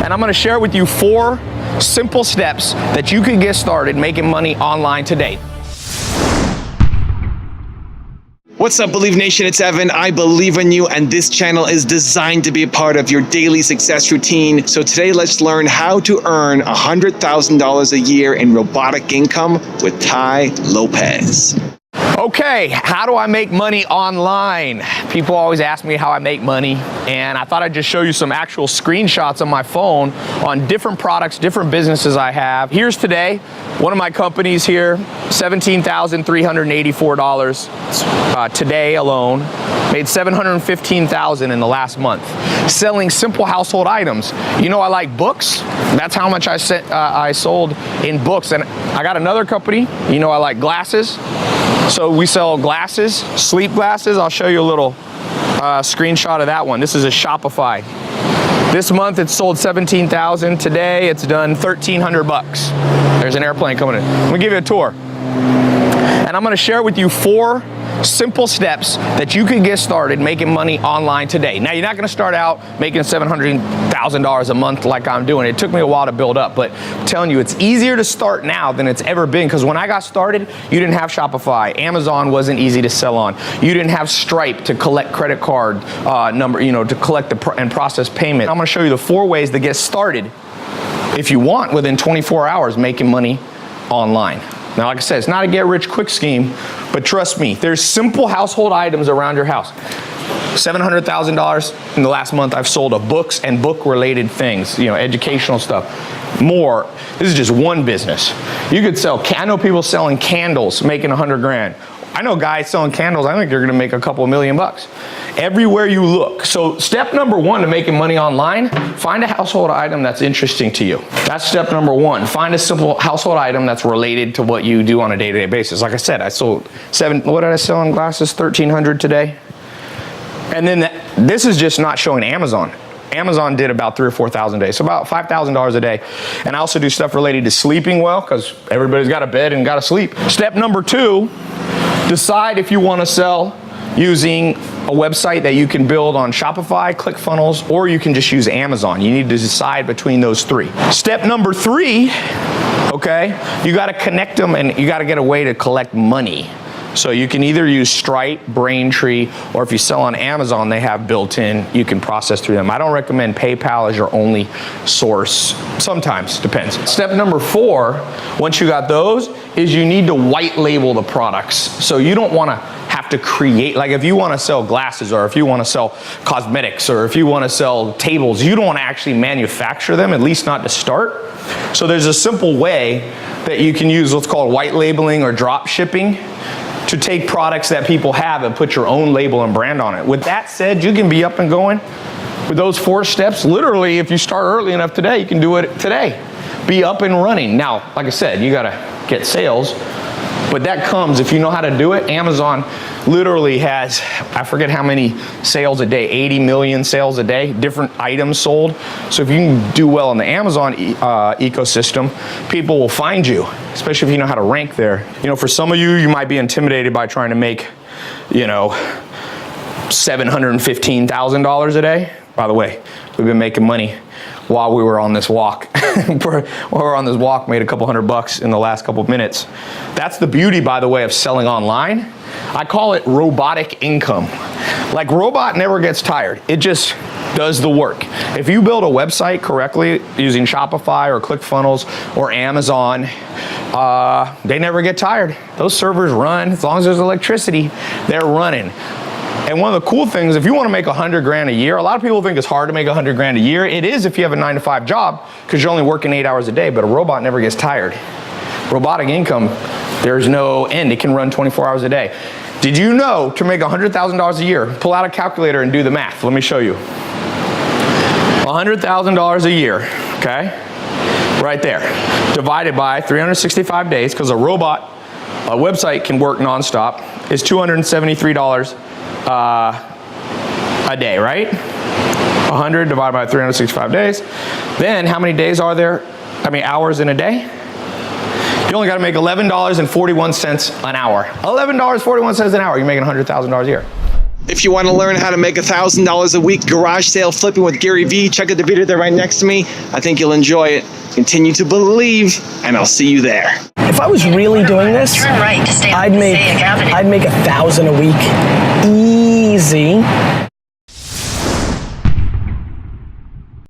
and I'm gonna share with you 4 simple steps that you can get started making money online today. What's up, Believe Nation? It's Evan. I believe in you, and this channel is designed to be a part of your daily success routine. So today, let's learn how to earn $100,000 a year in robotic income with Tai Lopez. Okay, how do I make money online? People always ask me how I make money, and I thought I'd just show you some actual screenshots on my phone on different products, different businesses I have. Here's today, one of my companies here, $17,384 today alone. Made $715,000 in the last month. Selling simple household items. You know I like books. That's how much I sold in books. And I got another company. You know I like glasses. So we sell glasses, sleep glasses. I'll show you a little screenshot of that one. This is a Shopify. This month it sold $17,000. Today it's done $1,300 bucks. There's an airplane coming in. I'm gonna give you a tour. And I'm gonna share with you 4 simple steps that you can get started making money online today. Now, you're not gonna start out making $700,000 a month like I'm doing. It took me a while to build up, but I'm telling you, it's easier to start now than it's ever been, because when I got started, you didn't have Shopify. Amazon wasn't easy to sell on. You didn't have Stripe to collect credit card number, to collect and process payment. I'm gonna show you the 4 ways to get started, if you want, within 24 hours making money online. Now, like I said, it's not a get-rich-quick scheme, but trust me, there's simple household items around your house. $700,000 in the last month I've sold of books and book-related things, educational stuff. More. This is just one business. You could sell, I know people selling candles, making 100 grand. I know guys selling candles, I think they're gonna make a couple $1,000,000 bucks. Everywhere you look. So step number 1 to making money online, find a household item that's interesting to you. That's step number 1. Find a simple household item that's related to what you do on a day-to-day basis. Like I said, I sold what did I sell in glasses? 1,300 today. And then this is just not showing Amazon. Amazon did about 3,000 or 4,000 a day, so about $5,000 a day. And I also do stuff related to sleeping well, because everybody's got a bed and got to sleep. Step number 2, decide if you want to sell using a website that you can build on Shopify, ClickFunnels, or you can just use Amazon. You need to decide between those 3. Step number 3, okay, you got to connect them, and you got to get a way to collect money. So you can either use Stripe, Braintree, or if you sell on Amazon, they have built-in, you can process through them. I don't recommend PayPal as your only source. Sometimes, depends. Step number 4, once you got those, is you need to white label the products. So you don't want to have to create, like if you want to sell glasses, or if you want to sell cosmetics, or if you want to sell tables, you don't want to actually manufacture them, at least not to start. So there's a simple way that you can use what's called white labeling or drop shipping, to take products that people have and put your own label and brand on it. With that said, you can be up and going with those 4 steps. Literally, if you start early enough today, you can do it today. Be up and running. Now, like I said, you gotta get sales, but that comes if you know how to do it. Amazon literally has, I forget how many sales a day, 80 million sales a day, different items sold. So if you can do well in the Amazon ecosystem, people will find you, especially if you know how to rank there. For some of you, you might be intimidated by trying to make, $715,000 a day. By the way, we've been making money while we were on this walk. While we were on this walk, made a couple $100 bucks in the last couple of minutes. That's the beauty, by the way, of selling online. I call it robotic income. Like, robot never gets tired. It just does the work. If you build a website correctly using Shopify or ClickFunnels or Amazon, they never get tired. Those servers run. As long as there's electricity, they're running. And one of the cool things, if you want to make 100 grand a year, a lot of people think it's hard to make 100 grand a year. It is if you have a 9-to-5 job, because you're only working 8 hours a day, but a robot never gets tired. Robotic income, there's no end. It can run 24 hours a day. Did you know to make $100,000 a year, pull out a calculator and do the math. Let me show you. $100,000 a year, okay? Right there. Divided by 365 days, because a website can work nonstop, is $273 a day, right? 100 divided by 365 days. Then how many days are there? Hours in a day? You only got to make $11.41 an hour. $11.41 an hour, you're making $100,000 a year. If you want to learn how to make $1,000 a week garage sale flipping with Gary Vee, check out the video there right next to me. I think you'll enjoy it. Continue to believe, and I'll see you there. If I was really doing this, Turn right to stay on I'd make Passaic Avenue. $1,000 a week, easy.